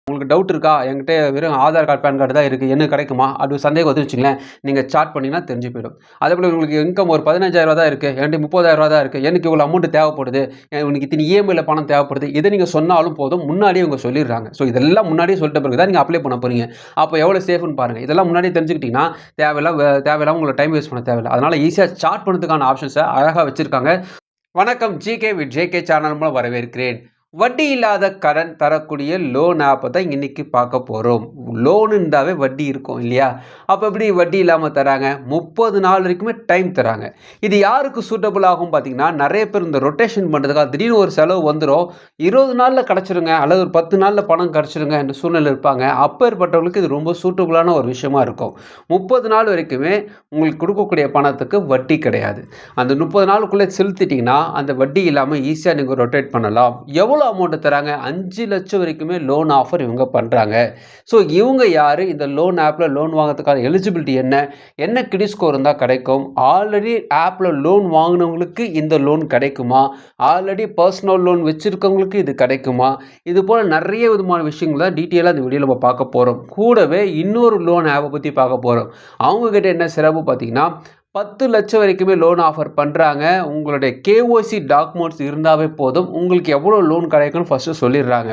உங்களுக்கு டவுட் இருக்கா? என்கிட்ட வெறும் ஆதார் கார்டு, பேன் கார்டு தான் இருக்கு. எனக்கு கிடைக்குமா? அப்படி சந்தேகம் வந்துருச்சுன்னு வச்சுக்கங்களேன், நீங்க சாட் பண்ணீங்கன்னா தெரிஞ்சு போயிடும். அதேபோல உங்களுக்கு இன்கம் ஒரு 15,000 தான் இருக்கு. என்கிட்ட 30,000 தான் இருக்கு. எனக்கு இவ்வளோ அமௌண்ட் தேவைப்படுது. உனக்கு இத்தனை இஎம்ஐல பணம் தேவைப்படுது. இத நீங்க சொன்னாலும் போதும். முன்னாடியே இவங்க சொல்லிடுறாங்க. ஸோ இதெல்லாம் முன்னாடியே சொல்லிட்ட பிறகு தான் நீங்க அப்ளை பண்ண போறீங்க. அப்போ எவ்வளோ சேஃப்ன்னு பாருங்க. இதெல்லாம் முன்னாடியே தெரிஞ்சுக்கிட்டீங்கன்னா, தேவையில்லாம உங்களோட டைம் வேஸ்ட் பண்ண தேவையில்ல. அதனால ஈஸியா சாட் பண்ணதுக்கான ஆப்ஷன்ஸ அழகா வச்சிருக்காங்க. வணக்கம் ஜிகே வித் ஜேகே சேனல் மூலம் வரவேற்கிறேன். வட்டி இல்லாத கடன் தரக்கூடிய லோன் ஆப்பை தான் இன்னைக்கு பார்க்க போகிறோம். லோன் இருந்தாவே வட்டி இருக்கும் இல்லையா? அப்போ எப்படி வட்டி இல்லாமல் தராங்க? 30 நாள் வரைக்குமே டைம் தராங்க. இது யாருக்கு சூட்டபிள் ஆகும் பார்த்தீங்கன்னா, நிறைய பேர் இந்த ரொட்டேஷன் பண்ணுறதுக்காக திடீர்னு ஒரு செலவு வந்துடும். 20 நாளில் கிடச்சிருங்க அல்லது ஒரு 10 நாளில் பணம் கிடச்சிருங்க என்ற சூழ்நிலை இருப்பாங்க. அப்பேற்பட்டவங்களுக்கு இது ரொம்ப சூட்டபிளான ஒரு விஷயமா இருக்கும். 30 நாள் வரைக்குமே உங்களுக்கு கொடுக்கக்கூடிய பணத்துக்கு வட்டி கிடையாது. அந்த 30 நாளுக்குள்ளே செலுத்திட்டீங்கன்னா அந்த வட்டி இல்லாமல் ஈஸியாக நீங்கள் ரொட்டேட் பண்ணலாம். எவ்வளோ அமௌண்ட் தராங்க? 5 லட்சம் வரைக்குமே லோன் ஆஃபர் இவங்க பண்றாங்க. ஸோ இவங்க யாரு? இந்த லோன் ஆப்ல லோன் வாங்குறதுக்கான எலிஜிபிலிட்டி என்ன? என்ன கிரெடிட் ஸ்கோர் இருந்தால் கிடைக்கும்? ஆல்ரெடி ஆப்ல லோன் வாங்கினவங்களுக்கு இந்த லோன் கிடைக்குமா? ஆல்ரெடி பர்சனல் லோன் வச்சிருக்கவங்களுக்கு இது கிடைக்குமா? இது போல நிறைய விதமான விஷயங்கள் தான் டீட்டெயிலாக இந்த வீடியோவில் நம்ம பார்க்க போறோம். கூடவே இன்னொரு லோன் ஆப்பை பற்றி பார்க்க போறோம். அவங்க கிட்ட என்ன சிறப்பு பார்த்தீங்கன்னா, 10 லட்சம் வரைக்குமே லோன் ஆஃபர் பண்ணுறாங்க. உங்களுடைய கேஒய்சி டாக்குமெண்ட்ஸ் இருந்தாவே போதும். உங்களுக்கு எவ்வளோ லோன் கிடைக்கும்னு ஃபஸ்ட்டு சொல்லிடுறாங்க.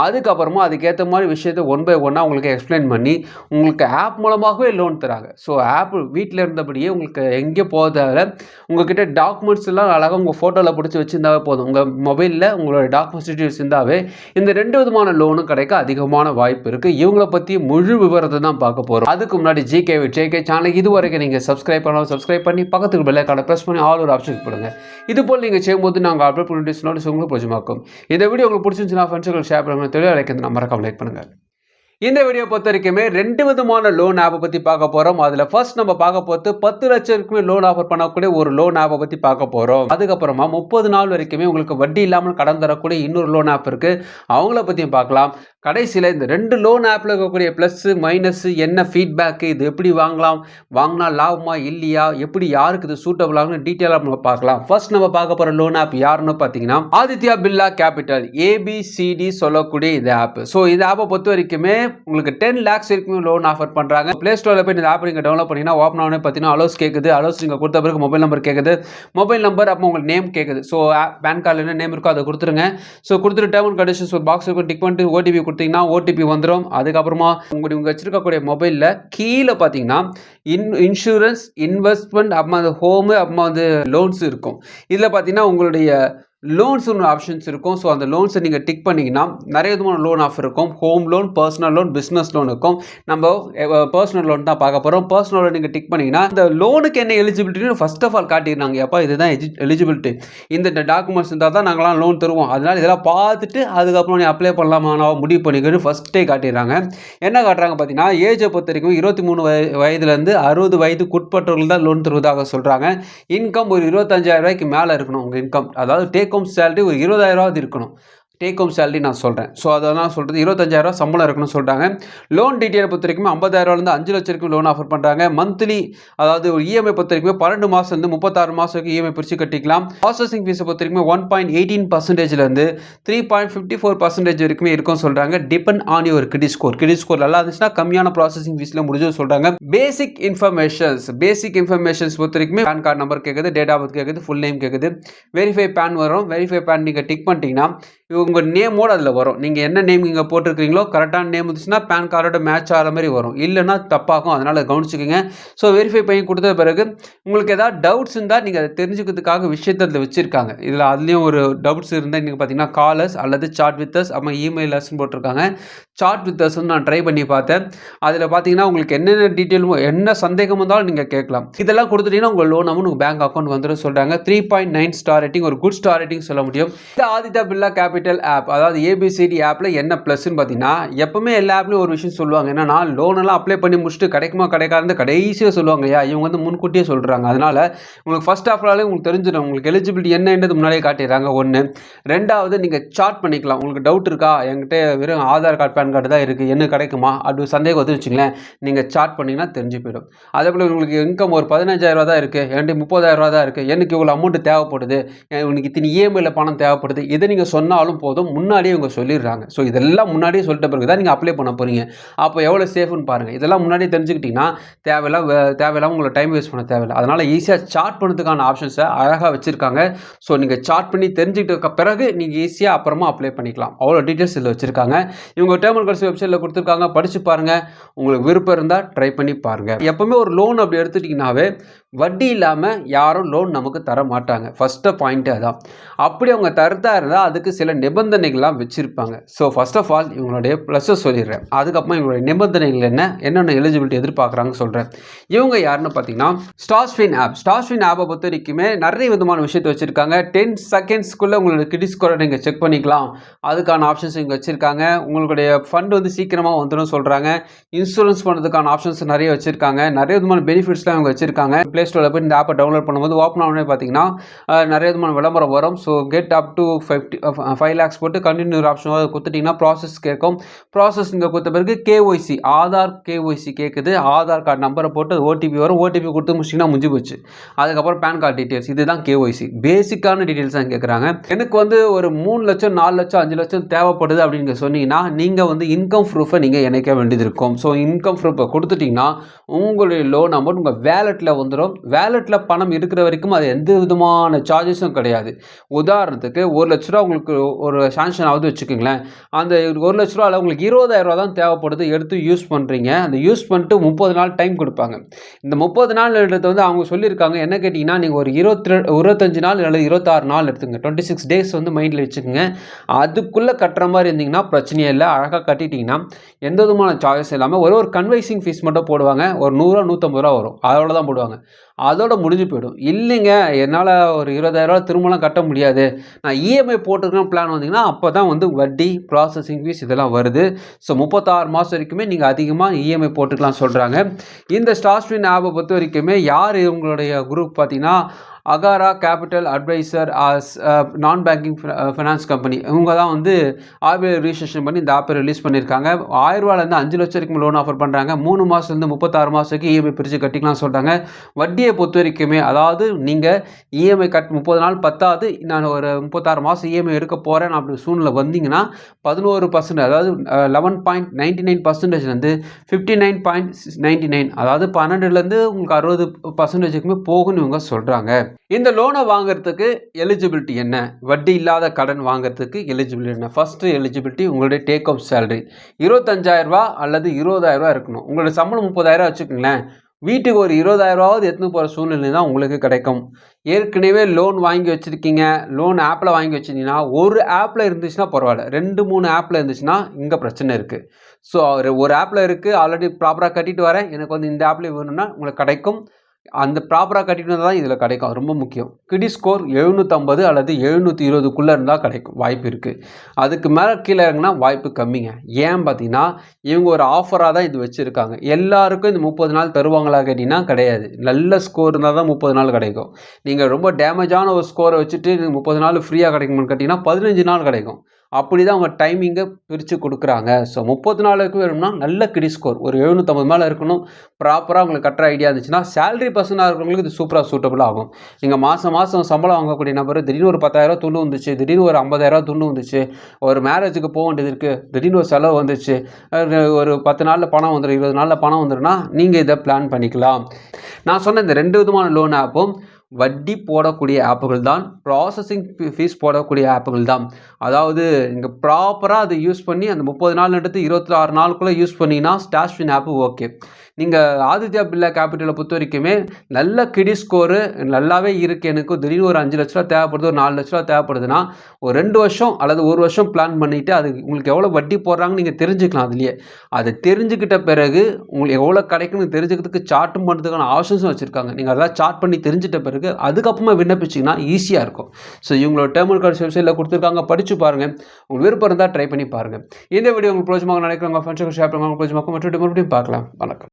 அதுக்கப்புறமா அதுக்கேற்ற மாதிரி விஷயத்தை ஒன் பை ஒன்னாக உங்களுக்கு எக்ஸ்பிளைன் பண்ணி உங்களுக்கு ஆப் மூலமாகவே லோன் தராங்க. ஸோ ஆப் வீட்டில் இருந்தபடியே உங்களுக்கு எங்கே போக தேவை. உங்கள்கிட்ட டாக்குமெண்ட்ஸ் எல்லாம் அழகாக உங்கள் ஃபோட்டோவில் பிடிச்சி வச்சுருந்தாவே போதும். உங்கள் மொபைலில் உங்களோட டாக்குமெண்ட்ஸ் டீட்டெயில்ஸ் இருந்தாவே இந்த 2 விதமான லோனும் கிடைக்க அதிகமான வாய்ப்பு இருக்குது. இவங்களை பற்றி முழு விவரத்தை தான் பார்க்க போகிறோம். அதுக்கு முன்னாடி ஜிகே சேனலுக்கு இதுவரைக்கும் நீங்கள் சப்ஸ்கிரைப் பண்ணலாம். சப்ஸ்கிரைப் பண்ணி பக்கத்துக்கு பெல் ஐகானை பிரஸ் பண்ணி ஆல் ஒரு ஆப்ஷன் போடுங்க. இது போல் நீங்கள் செய்யும்போது நாங்கள் அப்லோட் பண்ணி நோட்டிஸ் உங்களுக்கு பிடிச்சமாக்கும். இந்த வீடியோ உங்களுக்கு பிடிச்சிருந்துச்சுன்னா ஃப்ரெண்ட்ஸுக்கு ஷேர் பண்ணுங்க. தெளிவாக லைக் மறக்காம லைக் பண்ணுங்க. இந்த வீடியோ பொறுத்த வரைக்குமே 2 விதமான லோன் ஆப்பை பற்றி பார்க்க போகிறோம். அதில் ஃபர்ஸ்ட் நம்ம பார்க்க போகிறது 10 லட்சம் வரைக்குமே லோன் ஆஃபர் பண்ணக்கூடிய ஒரு லோன் ஆப்பை பற்றி பார்க்க போகிறோம். அதுக்கப்புறமா 30 நாள் வரைக்குமே உங்களுக்கு வட்டி இல்லாமல் கடன் தரக்கூடிய இன்னொரு லோன் ஆப் இருக்குது. அவங்கள பற்றியும் பார்க்கலாம். கடைசியில் இந்த 2 லோன் ஆப்பில் இருக்கக்கூடிய ப்ளஸ்ஸு மைனஸு என்ன ஃபீட்பேக்கு, இது எப்படி வாங்கலாம், வாங்கினா லாபமா இல்லையா, எப்படி யாருக்கு இது சூட்டபிள் ஆகும்னு டீட்டெயிலாக நம்ம பார்க்கலாம். ஃபர்ஸ்ட் நம்ம பார்க்க போகிற லோன் ஆப் யாருன்னு பார்த்தீங்கன்னா ஆதித்யா பிர்லா கேபிட்டல் ABCD சொல்லக்கூடிய இந்த ஆப். ஸோ இந்த ஆப்பை பொறுத்த வரைக்குமே உங்களுக்கு 10 lakhs வரைக்கும் லோன் ஆஃபர் பண்ணுறாங்க. ப்ளே ஸ்டோரில் போய் இந்த ஆப் நீங்கள் டவுன்லோட் பண்ணிங்கன்னா ஓப்பன் ஆனே பார்த்தீங்கன்னா அலோஸ் கேட்குது. அலோஸ் நீங்கள் கொடுத்த பிறகு மொபைல் நம்பர் கேட்குது. மொபைல் நம்பர் அப்போ உங்களுக்கு நேம் கேட்குது. ஸோ பேன் கார்டில் என்ன நேம் இருக்கோ அதை கொடுத்துருங்க. ஸோ கொடுத்துட்டு டேர்ம் அண்ட் கண்டிஷன்ஸ் ஒரு பாக்ஸ் இருக்கும், டிக் பண்ணிட்டு OTP கொடுத்தீங்கன்னா OTP வந்துடும். அதுக்கப்புறமா உங்களுக்கு வச்சிருக்கக்கூடிய மொபைலில் கீழே பார்த்தீங்கன்னா இன்சூரன்ஸ், இன்வெஸ்ட்மெண்ட், அப்புறமா அந்த ஹோமு, அப்புறமா வந்து லோன்ஸ் இருக்கும். இதில் பார்த்தீங்கன்னா உங்களுடைய லோன்ஸ் ஒன்று ஆப்ஷன்ஸ் இருக்கும். ஸோ அந்த லோன்ஸை நீங்கள் டிக் பண்ணிங்கன்னா நிறைய விதமான லோன் ஆஃபர் இருக்கும். Home loan, personal loan, business loan இருக்கும். நம்ம பர்சனல் லோன் தான் பார்க்க போகிறோம். பர்சனல் லோன் நீங்கள் டிக் பண்ணிங்கன்னா இந்த லோனுக்கு என்ன எலிஜிபிலிட்டின்னு ஃபர்ஸ்ட் ஆஃப் ஆல் காட்டிடுறாங்க. எப்போ இதுதான் எலிஜிபிலிட்டி, இந்த டாக்குமெண்ட்ஸ் இருந்தால் தான் நாங்களாம் லோன் தருவோம். அதனால் இதெல்லாம் பார்த்துட்டு அதுக்கப்புறம் நீ அப்ளை பண்ணலாமா முடிவு பண்ணிக்கணும் ஃபஸ்ட்டே காட்டிடுறாங்க. என்ன காட்டுறாங்க பார்த்தீங்கன்னா, ஏஜை பொறுத்த வரைக்கும் 23 வயதுலேருந்து 60 வயதுக்கு உட்பட்டவர்கள் தான் லோன் தருவதாக சொல்கிறாங்க. இன்கம் ஒரு 25,000 ரூபாய்க்கு மேலே இருக்கணும் உங்கள் இன்கம். அதாவது டேக் ஹோம் சேலரி ஒரு 20,000 இருக்கணும். டேக் ஹோம் சேலரி நான் சொல்கிறேன். ஸோ அதெல்லாம் சொல்கிறது 25,000 சம்பளம் இருக்கணும்னு சொல்கிறாங்க. லோன் டீட்டெயில் பொறுத்த வரைக்கும் 50,000 5 லட்சம் வரைக்கும் லோன் ஆஃபர் பண்ணுறாங்க. மந்த்லி அதாவது ஒரு இஎம்ஐ பொறுத்த வரைக்கும் 12 மாதம் 36 மாதம் வரைக்கும் இஎம்ஐ பிரித்து கட்டிக்கலாம். ப்ராசஸிங் ஃபீஸை பொறுத்த வரைக்கும் 1.18% 3.54% வரைக்குமே இருக்கும்னு சொல்கிறாங்க. Depend on your credit score. Credit score நல்லா இருந்துச்சுன்னா கம்மியான ப்ராசஸிங் ஃபீஸில் முடிஞ்சு சொல்கிறாங்க. பேசிக் இன்ஃபர்மேஷன்ஸ் பொறுத்த வரைக்கும் பேன் கார்டு நம்பர் கேட்குது, டேட் ஆஃப் பர்த் கேட்குது, ஃபுல் நேம் கேட்குது, வெரிஃபை பேன் வரும். வெரிஃபை பேன் நீங்கள் டிக் பண்ணிட்டீங்கன்னா உங்கள் நேமோடு அதில் வரும். நீங்கள் என்ன நேம் இங்கே போட்டிருக்கிறீங்களோ கரெக்டான நேம் இருந்துச்சுன்னா பேன் கார்டோட மேட்ச் ஆகிற மாதிரி வரும். இல்லைன்னா தப்பாகும். அதனால் கவனிச்சுக்கோங்க. ஸோ வெரிஃபை பண்ணி கொடுத்த பிறகு உங்களுக்கு ஏதாவது டவுட்ஸ் இருந்தால் நீங்கள் அதை தெரிஞ்சுக்கிறதுக்காக விஷயத்தை அதில் வச்சுருக்காங்க. இதில் அதுலேயும் ஒரு டவுட்ஸ் இருந்தால் நீங்கள் பார்த்தீங்கன்னா காலர்ஸ் அல்லது சாட் வித் அஸ், அப்புறம் இமெயிலர்ஸ்னு போட்டிருக்காங்க. சாட் வித் அஸ் நான் ட்ரை பண்ணி பார்த்தேன். அதில் பார்த்தீங்கன்னா உங்களுக்கு என்னென்ன டீட்டெயிலும் என்ன சந்தேகம் இருந்தாலும் நீங்கள் கேட்கலாம். இதெல்லாம் கொடுத்துட்டீங்கன்னா உங்கள் லோன் அமௌண்ட் உங்கள் பேங்க் அக்கௌண்ட் வந்துடும் சொல்கிறாங்க. 3.9 ஸ்டார் ரேட்டிங், ஒரு குட் ஸ்டார் ரேட்டிங் சொல்ல முடியும். இந்த ஆதித்யா பிர்லா கேபிட்டல் ஆப் அதாவது ABCD ஆப்பில் என்ன ப்ளஸ்ன்னு பார்த்தீங்கன்னா, எப்பவுமே எல்லா ஆப்லையும் ஒரு விஷயம் சொல்லுவாங்க. என்னன்னா லோன் எல்லாம் அப்ளை பண்ணி முடிச்சுட்டு கிடைக்குமா கிடைக்காது கடைசியாக சொல்லுவாங்க இல்லையா, இவங்க வந்து முன்கூட்டியே சொல்கிறாங்க. அதனால உங்களுக்கு ஃபர்ஸ்ட் ஆஃப்லாலே உங்களுக்கு தெரிஞ்சிடும் உங்களுக்கு எலிஜிபிலிட்டி என்னன்றது முன்னாடியே காட்டிடுறாங்க. ஒன்று. ரெண்டாவது நீங்கள் சாட் பண்ணிக்கலாம். உங்களுக்கு டவுட் இருக்கா, என்கிட்ட வெறும் ஆதார் கார்டு, பேன் கார்டு தான் இருக்குது, என்ன கிடைக்குமா அப்படி சந்தேகம் வந்து வச்சுங்களேன், நீங்கள் சார்ட் பண்ணிங்கன்னா தெரிஞ்சு போயிடும். அதே போல் உங்களுக்கு இன்கம் ஒரு 15,000 தான் இருக்குது, என்கிட்ட 30,000 தான் இருக்குது, எனக்கு இவ்வளோ அமௌண்ட் தேவைப்படுது, உனக்கு இத்தனை இஎம்ஐயில் பணம் தேவைப்படுது, இதை நீங்கள் சொன்னாலும் போதும், முன்னாடியே இவங்க சொல்லிடுறாங்க. ஸோ இதெல்லாம் முன்னாடியே சொல்லிட்ட பிறகு தான் நீங்கள் அப்ளை பண்ண போகிறீங்க. அப்போ எவ்வளோ சேஃப்னு பாருங்கள். இதெல்லாம் முன்னாடியே தெரிஞ்சுக்கிட்டிங்கன்னா தேவையில்லாம உங்களை டைம் வேஸ்ட் பண்ண தேவையில்லை. அதனால் ஈஸியாக சார்ட் பண்ணுறதுக்கான ஆப்ஷன்ஸை அழகாக வச்சுருக்காங்க. ஸோ நீங்கள் சார்ட் பண்ணி தெரிஞ்சுக்கிட்ட பிறகு நீங்கள் ஈஸியாக அப்புறமா அப்ளை பண்ணிக்கலாம். அவ்வளோ டீட்டெயில்ஸ் இதில் வச்சுருக்காங்க. இவங்க டேர்ம் அண்ட் கண்டிஷன்ஸ் வெப்சைட்டில் கொடுத்துருக்காங்க, படித்து பாருங்கள். உங்களுக்கு விருப்பம் இருந்தால் ட்ரை பண்ணி பாருங்கள். எப்போவுமே ஒரு லோன் அப்படி எடுத்துட்டிங்கனாவே வட்டி இல்லாமல் யாரும் லோன் நமக்கு தர மாட்டாங்க. ஃபஸ்ட்டு பாயிண்ட்டு அதான். அப்படி அவங்க தரதா இருந்தால் அதுக்கு சில நிபந்தனைகள்லாம் வச்சுருப்பாங்க. ஸோ ஃபஸ்ட் ஆஃப் ஆல் இவங்களுடைய ப்ளஸ்ஸை சொல்லிடுறேன். அதுக்கப்புறம் இவங்களுடைய நிபந்தனைகள் என்னென்ன எலிஜிபிலிட்டி எதிர்பார்க்குறாங்கன்னு சொல்கிறேன். இவங்க யாருன்னு பார்த்தீங்கன்னா ஸ்டார்ஸ்வின் ஆப். ஸ்டார்ஸ்வின் ஆப்பை பொறுத்த வரைக்குமே நிறைய விதமான விஷயத்தை வச்சுருக்காங்க. 10 செகண்ட்ஸ்க்குள்ளே உங்களோட கிரெடிட் ஸ்கோரை நீங்கள் செக் பண்ணிக்கலாம். அதுக்கான ஆப்ஷன்ஸ் இங்கே வச்சுருக்காங்க. உங்களுடைய ஃபண்ட் வந்து சீக்கிரமாக வந்துடும் சொல்கிறாங்க. இன்சூரன்ஸ் பண்ணுறதுக்கான ஆப்ஷன்ஸ் நிறைய வச்சுருக்காங்க. நிறைய விதமான பெனிஃபிட்ஸ்லாம் இவங்க வச்சுருக்காங்க. ப்ளே ஸ்டோரில் போய் இந்த ஆப்பை டவுன்லோட் பண்ணும்போது ஓப்பன் ஆனே பார்த்தீங்கன்னா நிறைய விதமான விளம்பரம் வரும். So get up to 5 lakhs போட்டு கண்டினியூ ஆப்ஷன் கொடுத்துட்டிங்கன்னா ப்ராசஸ் கேட்கும். ப்ராசஸ் இங்கே கொடுத்த பிறகு கேஒய்சி ஆதார் கேஒய்சி கேட்குது. ஆதார் கார்டு நம்பரை போட்டு ஓடிபி வரும். ஓடிபி கொடுத்து முடிச்சிங்கன்னா முடிஞ்சு போச்சு. அதுக்கப்புறம் பேன் கார்டு டீட்டெயில்ஸ், இதுதான் கேஒய்சி. பேசிக்கான டீட்டெயில்ஸ் தான் கேட்குறாங்க. எனக்கு வந்து ஒரு 3 லட்சம் 4 லட்சம் 5 லட்சம் தேவைப்படுது அப்படின்னு சொன்னீங்கன்னா நீங்கள் வந்து இன்கம் ப்ரூஃபை நீங்கள் இணைக்க வேண்டியது இருக்கும். ஸோ இன்கம் ப்ரூஃபை கொடுத்துட்டிங்கன்னா உங்களுடைய லோன் அமௌண்ட் உங்கள் வேலெட்டில் வந்துடும். வேலெட்டில் பணம் இருக்கிற வரைக்கும் அது எந்த விதமான சார்ஜஸும் கிடையாது. உதாரணத்துக்கு 1 லட்ச ரூபா உங்களுக்கு ஒரு சாங்ஷன் ஆகுது வச்சுக்கோங்களேன். அந்த 1 லட்ச ரூபாவில் உங்களுக்கு 20,000 தான் தேவைப்படுது, எடுத்து யூஸ் பண்ணுறீங்க. அந்த யூஸ் பண்ணிட்டு 30 நாள் டைம் கொடுப்பாங்க. இந்த 30 நாள் எடுத்து வந்து அவங்க சொல்லியிருக்காங்க என்ன கேட்டிங்கன்னா, நீங்கள் ஒரு 25 நாள் அல்லது 26 நாள் எடுத்துங்க. 26 டேஸ் வந்து மைண்டில் வச்சுக்கோங்க. அதுக்குள்ளே கட்டுற மாதிரி இருந்தீங்கன்னா பிரச்சனையே இல்லை. அழகாக கட்டிட்டிங்கன்னா எந்த விதமான சார்ஜஸ் இல்லாமல் ஒரு கன்வைசிங் ஃபீஸ் மட்டும் போடுவாங்க. ஒரு 100 150 ரூபா வரும், அதோட தான் போடுவாங்க. அதோட முடிஞ்சு போயிடும். இல்லைங்க என்னால் ஒரு 20,000 திரும்பலாம் கட்ட முடியாது, நான் இஎம்ஐ போட்டுக்கணும் பிளான் வந்தீங்கன்னா அப்போ தான் வந்து வட்டி ப்ராசஸிங் ஃபீஸ் இதெல்லாம் வருது. ஸோ 36 மாதம் வரைக்குமே நீங்கள் அதிகமாக இஎம்ஐ போட்டுக்கலாம் சொல்கிறாங்க. இந்த ஸ்டார்ஸ்வின் ஆப்பை பொறுத்த வரைக்குமே யார் இவங்களுடைய குரூப் பார்த்தீங்கன்னா அகாரா கேபிட்டல் அட்வைசர் நான் பேங்கிங் ஃபினான்ஸ் கம்பெனி, இவங்க தான் வந்து ஆர்பிஐ ரிஜிஸ்ட்ரேஷன் பண்ணி இந்த ஆப்பை ரிலீஸ் பண்ணியிருக்காங்க. 1000 ரூபாயிலேருந்து 5 லட்சம் வரைக்கும் லோன் ஆஃபர் பண்ணுறாங்க. 3 மாதத்துலேருந்து 36 மாதம் வரைக்கும் இஎம்ஐ பிரித்து கட்டிக்கலாம் சொல்கிறாங்க. வட்டியை பொறுத்த வரைக்குமே அதாவது நீங்கள் இஎம்ஐ 30 நாள் பத்தாது, நான் ஒரு 36 மாதம் இஎம்ஐ எடுக்க போகிறேன் அப்படி சூழ்நிலை வந்தீங்கன்னா 11% அதாவது 11.99% 59.99 அதாவது 12லேருந்து உங்களுக்கு 60% போகுன்னு இவங்க சொல்கிறாங்க. இந்த லோனை வாங்குறதுக்கு எலிஜிபிலிட்டி என்ன, வட்டி இல்லாத கடன் வாங்குறதுக்கு எலிஜிபிலிட்டி என்ன? ஃபஸ்ட்டு எலிஜிபிலிட்டி உங்களுடைய டேக் ஹோம் சேலரி 25,000 ரூபா அல்லது 20,000 ரூபா இருக்கணும். உங்களுடைய சம்பளம் 30,000 வச்சுக்கோங்களேன். வீட்டுக்கு ஒரு 20,000 ரூபாவது எடுத்துன்னு போகிற சூழ்நிலை தான் உங்களுக்கு கிடைக்கும். ஏற்கனவே லோன் வாங்கி வச்சுருக்கீங்க, லோன் ஆப்பில் வாங்கி வச்சுருந்தீங்கன்னா ஒரு ஆப்பில் இருந்துச்சுன்னா பரவாயில்ல, 2-3 ஆப்பில் இருந்துச்சுன்னா இங்கே பிரச்சனை இருக்குது. ஸோ ஒரு ஆப்பில் இருக்குது, ஆல்ரெடி ப்ராப்பராக கட்டிட்டு வரேன், எனக்கு வந்து இந்த ஆப்லேயே வேணும்னா உங்களுக்கு கிடைக்கும். அந்த ப்ராப்பராக கட்டிட்டு தான் இதில் கிடைக்கும். ரொம்ப முக்கியம். கிரெடிட் ஸ்கோர் 750 அல்லது 720க்குள்ளே இருந்தால் கிடைக்கும், வாய்ப்பு இருக்குது. அதுக்கு மேலே கீழே இறங்கினா வாய்ப்பு கம்மிங்க. ஏன் பார்த்தீங்கன்னா இவங்க ஒரு ஆஃபராக தான் இது வச்சுருக்காங்க. எல்லாருக்கும் இந்த 30 நாள் தருவாங்களா கேட்டிங்கன்னா கிடையாது. நல்ல ஸ்கோர் இருந்தால் தான் 30 நாள் கிடைக்கும். நீங்கள் ரொம்ப டேமேஜான ஒரு ஸ்கோரை வச்சுட்டு 30 நாள் ஃப்ரீயாக கிடைக்கும்னு கேட்டிங்கன்னா 15 நாள் கிடைக்கும். அப்படி தான் அவங்க டைமிங்கை பிரித்து கொடுக்குறாங்க. ஸோ 30 நாளுக்கு வேணும்னா நல்ல கிரெடிட் ஸ்கோர் ஒரு 750 மேலே இருக்கணும். ப்ராப்பராக உங்களுக்கு கட்டுற ஐடியா இருந்துச்சுன்னா சேலரி பர்சனாக இருக்கிறவங்களுக்கு இது சூப்பராக சூட்டபுளாக ஆகும். நீங்கள் மாதம் சம்பளம் வாங்கக்கூடிய நபர் திடீர்னு ஒரு 10,000 துண்டு வந்துச்சு, திடீர்னு ஒரு 50,000 துண்டு வந்துச்சு, ஒரு மேரேஜுக்கு போக வேண்டியது இருக்குது, திடீர்னு ஒரு செலவு வந்துச்சு, ஒரு 10 நாளில் பணம் வந்துடும், 20 நாளில் பணம் வந்துடும்னா நீங்கள் இதை பிளான் பண்ணிக்கலாம். நான் சொன்ன இந்த 2 விதமான லோன் ஆப்பும் வட்டி போடக்கூடிய ஆப்புகள் தான், ப்ராசஸிங் ஃபீஸ் போடக்கூடிய ஆப்புகள் தான். அதாவது நீங்கள் ப்ராப்பராக அதை யூஸ் பண்ணி அந்த 30 நாள் எடுத்து 26 நாளுக்குள்ளே யூஸ் பண்ணிங்கன்னா ஸ்டார்ஸ்வின் ஆப்பு ஓகே. நீங்கள் ஆதித்யா பிர்லா கேபிட்டலை பொறுத்த வரைக்குமே நல்ல கிரெடிட் ஸ்கோரு நல்லாவே இருக்குது. எனக்கு திடீர்னு ஒரு 5 லட்ச ரூபா தேவைப்படுது, ஒரு 4 லட்ச ரூபா தேவைப்படுதுன்னா ஒரு 2 வருஷம் அல்லது 1 வருஷம் பிளான் பண்ணிவிட்டு அது உங்களுக்கு எவ்வளோ வட்டி போடுறாங்கன்னு நீங்கள் தெரிஞ்சுக்கலாம். அதுலேயே அதை தெரிஞ்சுக்கிட்ட பிறகு உங்களுக்கு எவ்வளோ கிடைக்குன்னு தெரிஞ்சுக்கிறதுக்கு சார்ட்டும் பண்ணுறதுக்கான ஆப்ஷன்ஸும் வச்சுருக்காங்க. நீங்கள் அதெல்லாம் சார்ட் பண்ணி தெரிஞ்சிட்ட பிறகு அதுக்கப்புறமா விண்ணப்பிச்சிங்கன்னா ஈஸியாக இருக்கும். ஸோ இவங்களோட டேர்ம் அண்ட் கண்டிஷன்ஸ் வெப்சைட்டில் கொடுத்துருக்காங்க, படித்து பாருங்கள். உங்களுக்கு விருப்பம் இருந்தால் ட்ரை பண்ணி பாருங்கள். இந்த வீடியோ உங்களுக்கு பிரோஜனமாக நினைக்கிறவங்க ஃப்ரெண்ட்ஸுக்கு ஷேர் பண்ணுவாங்க, பிரோஜனமாக மற்றொரு மறுபடியும் பார்க்கலாம். வணக்கம்.